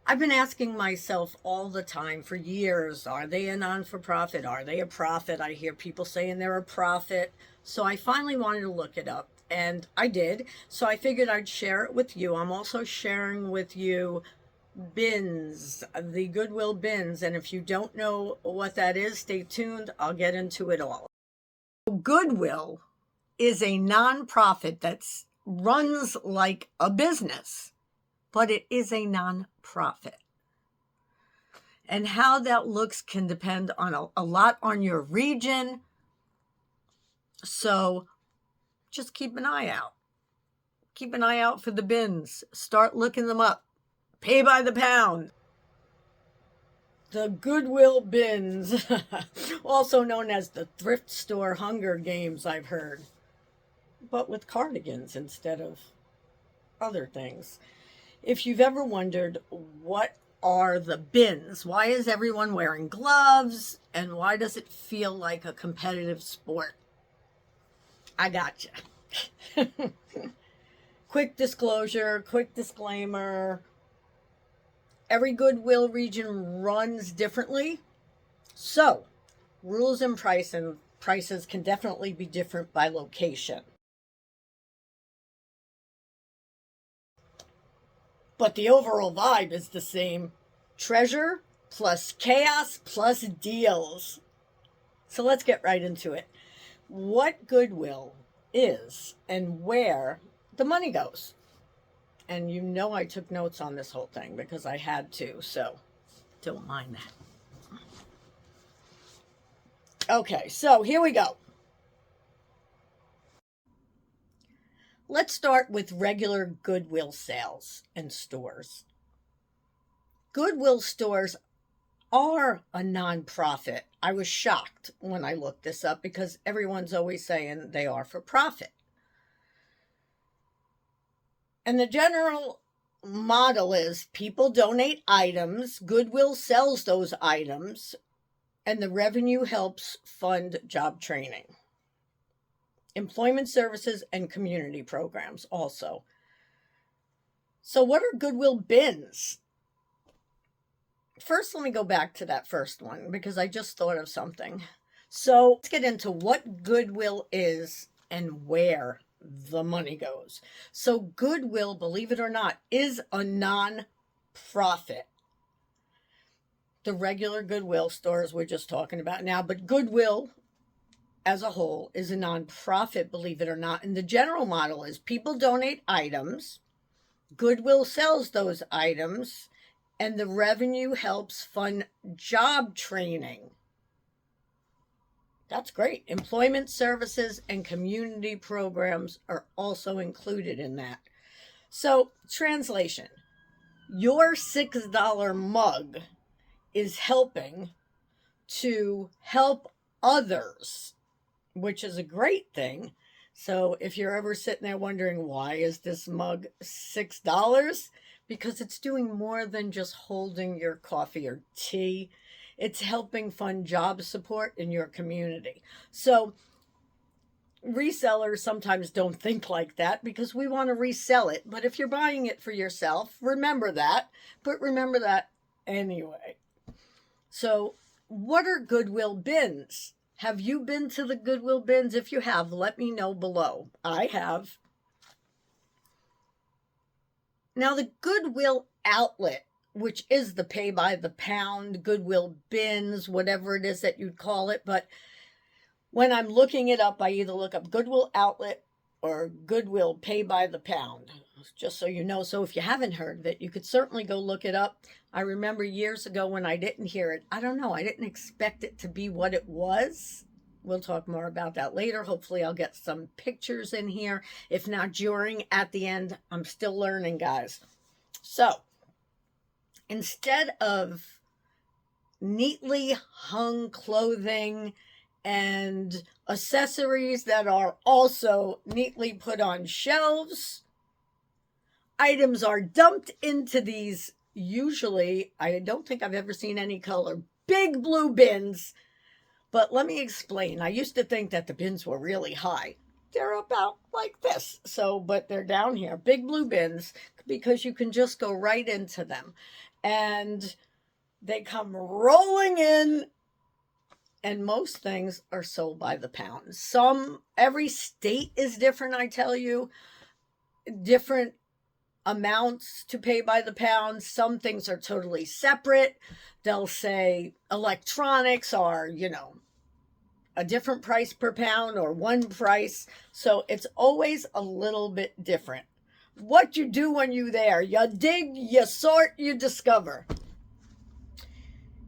I've been asking myself all the time for years, are they a non-for-profit? Are they a profit? I hear people saying they're a profit. So I finally wanted to look it up, and I did. So I figured I'd share it with you. I'm also sharing with you bins, the Goodwill bins. And if you don't know what that is, stay tuned. I'll get into it all. Goodwill is a nonprofit that runs like a business, but it is a nonprofit. And how that looks can depend on a lot on your region. So just keep an eye out. Keep an eye out for the bins. Start looking them up. Pay by the pound. The Goodwill bins, also known as the thrift store Hunger Games, I've heard, but with cardigans instead of other things. If you've ever wondered what are the bins, why is everyone wearing gloves, and why does it feel like a competitive sport? I gotcha. Quick disclosure, quick disclaimer. Every Goodwill region runs differently. So rules and prices can definitely be different by location. But the overall vibe is the same. Treasure plus chaos plus deals. So let's get right into it. What Goodwill is and where the money goes. And you know I took notes on this whole thing because I had to, so don't mind that. Okay, so here we go. Let's start with regular Goodwill sales and stores. Goodwill stores are a nonprofit. I was shocked when I looked this up because everyone's always saying they are for profit. And the general model is people donate items, Goodwill sells those items, and the revenue helps fund job training, employment services, and community programs also. So what are Goodwill bins? First, let me go back to that first one because I just thought of something. So let's get into what Goodwill is and where the money goes. So Goodwill, believe it or not, is a non-profit. The regular Goodwill stores we're just talking about now, but Goodwill as a whole is a non-profit, believe it or not. And the general model is people donate items, Goodwill sells those items, and the revenue helps fund job training. That's great. Employment services and community programs are also included in that. So, translation, your $6 mug is helping to help others, which is a great thing. So if you're ever sitting there wondering, why is this mug $6? Because it's doing more than just holding your coffee or tea. It's helping fund job support in your community. So resellers sometimes don't think like that because we want to resell it. But if you're buying it for yourself, remember that. But remember that anyway. So what are Goodwill bins? Have you been to the Goodwill bins? If you have, let me know below. I have. Now, the Goodwill Outlet, which is the pay by the pound, Goodwill bins, whatever it is that you'd call it. But when I'm looking it up, I either look up Goodwill Outlet or Goodwill pay by the pound, just so you know. So if you haven't heard of it, you could certainly go look it up. I remember years ago when I didn't hear it, I don't know, I didn't expect it to be what it was. We'll talk more about that later. Hopefully I'll get some pictures in here. If not during, at the end, I'm still learning, guys. So instead of neatly hung clothing and accessories that are also neatly put on shelves, items are dumped into these, usually, I don't think I've ever seen any color, big blue bins. But let me explain. I used to think that the bins were really high. They're about like this. So, but they're down here. Big blue bins, because you can just go right into them. And they come rolling in, and most things are sold by the pound. Every state is different, I tell you, different amounts to pay by the pound. Some things are totally separate. They'll say electronics are, a different price per pound or one price. So it's always a little bit different. What you do when you're there, you dig, you sort, you discover.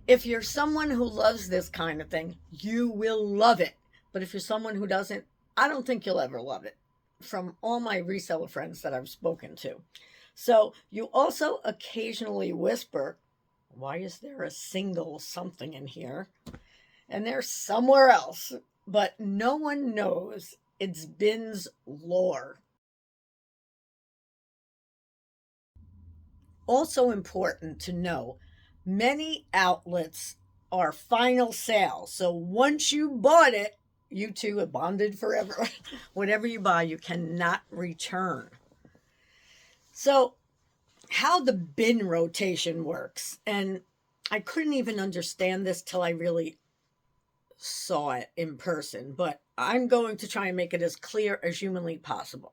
If you're someone who loves this kind of thing, you will love it. But if you're someone who doesn't, I don't think you'll ever love it, from all my reseller friends that I've spoken to. So you also occasionally whisper, why is there a single something in here? And they're somewhere else, but no one knows. It's bins lore. Also important to know, many outlets are final sale. So once you bought it, you two are bonded forever. Whatever you buy, you cannot return. So how the bin rotation works, and I couldn't even understand this till I really saw it in person, but I'm going to try and make it as clear as humanly possible.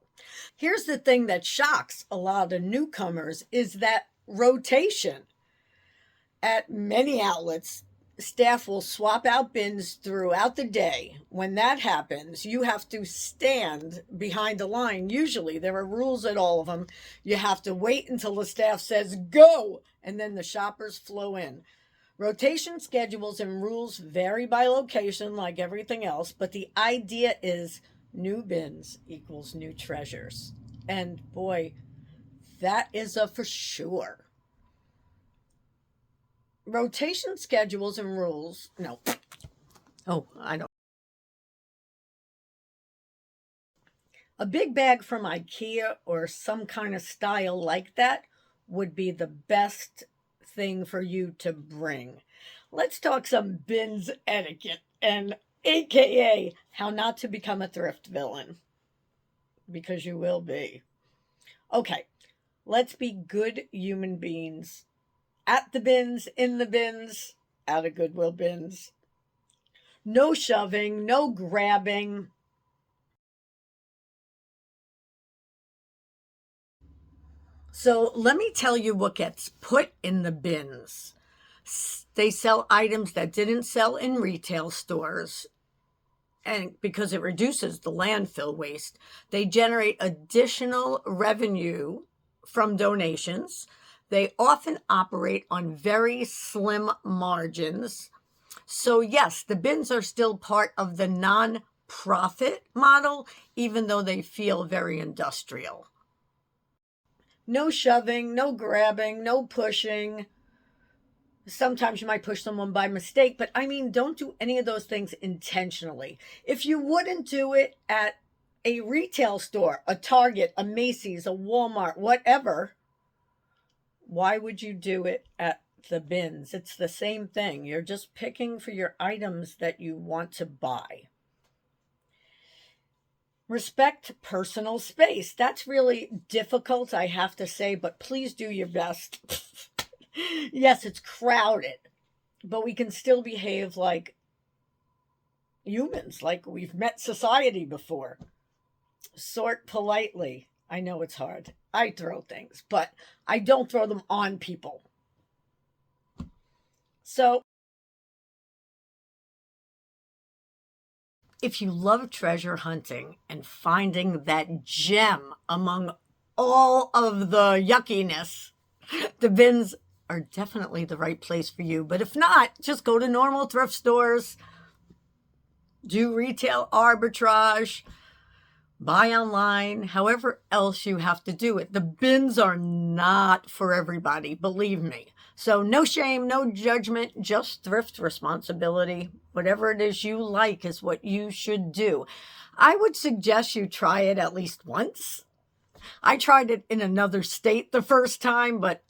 Here's the thing that shocks a lot of newcomers is that rotation. At many outlets, staff will swap out bins throughout the day. When that happens, you have to stand behind the line. Usually there are rules at all of them. You have to wait until the staff says go, and then the shoppers flow in. Rotation schedules and rules vary by location, like everything else, but the idea is new bins equals new treasures. And boy, that is a for sure. Rotation schedules and rules, no. Oh, I don't. A big bag from IKEA or some kind of style like that would be the best thing for you to bring. Let's talk some bins etiquette, and AKA how not to become a thrift villain, because you will be. Okay, let's be good human beings. At the bins, in the bins, out of Goodwill bins. No shoving, no grabbing. So let me tell you what gets put in the bins. They sell items that didn't sell in retail stores, and because it reduces the landfill waste, they generate additional revenue from donations. They often operate on very slim margins. So yes, the bins are still part of the non-profit model, even though they feel very industrial. No shoving, no grabbing, no pushing. Sometimes you might push someone by mistake, but I mean, don't do any of those things intentionally. If you wouldn't do it at a retail store, a Target, a Macy's, a Walmart, whatever, why would you do it at the bins? It's the same thing. You're just picking for your items that you want to buy. Respect personal space. That's really difficult, I have to say, but please do your best. Yes, it's crowded, but we can still behave like humans, like we've met society before. Sort politely. I know it's hard. I throw things, but I don't throw them on people. So if you love treasure hunting and finding that gem among all of the yuckiness, the bins are definitely the right place for you. But if not, just go to normal thrift stores, do retail arbitrage, buy online, however else you have to do it. The bins are not for everybody, believe me. So no shame, no judgment, just thrift responsibility. Whatever it is you like is what you should do. I would suggest you try it at least once. I tried it in another state the first time, but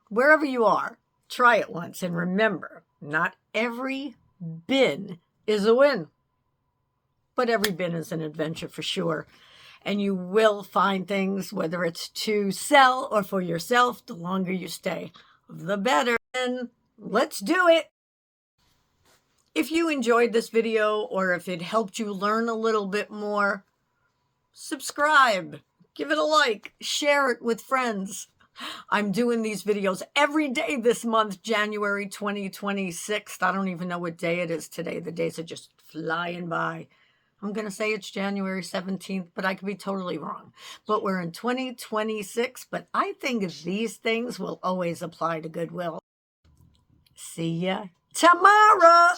wherever you are, try it once. And remember, not every bin is a win, but every bin is an adventure for sure. and you will find things, whether it's to sell or for yourself. The longer you stay, the better. And let's do it. If you enjoyed this video, or if it helped you learn a little bit more, subscribe, give it a like, share it with friends. I'm doing these videos every day this month, January 2026. I don't even know what day it is today. The days are just flying by. I'm going to say it's January 17th, but I could be totally wrong. But we're in 2026, but I think these things will always apply to Goodwill. See ya tomorrow.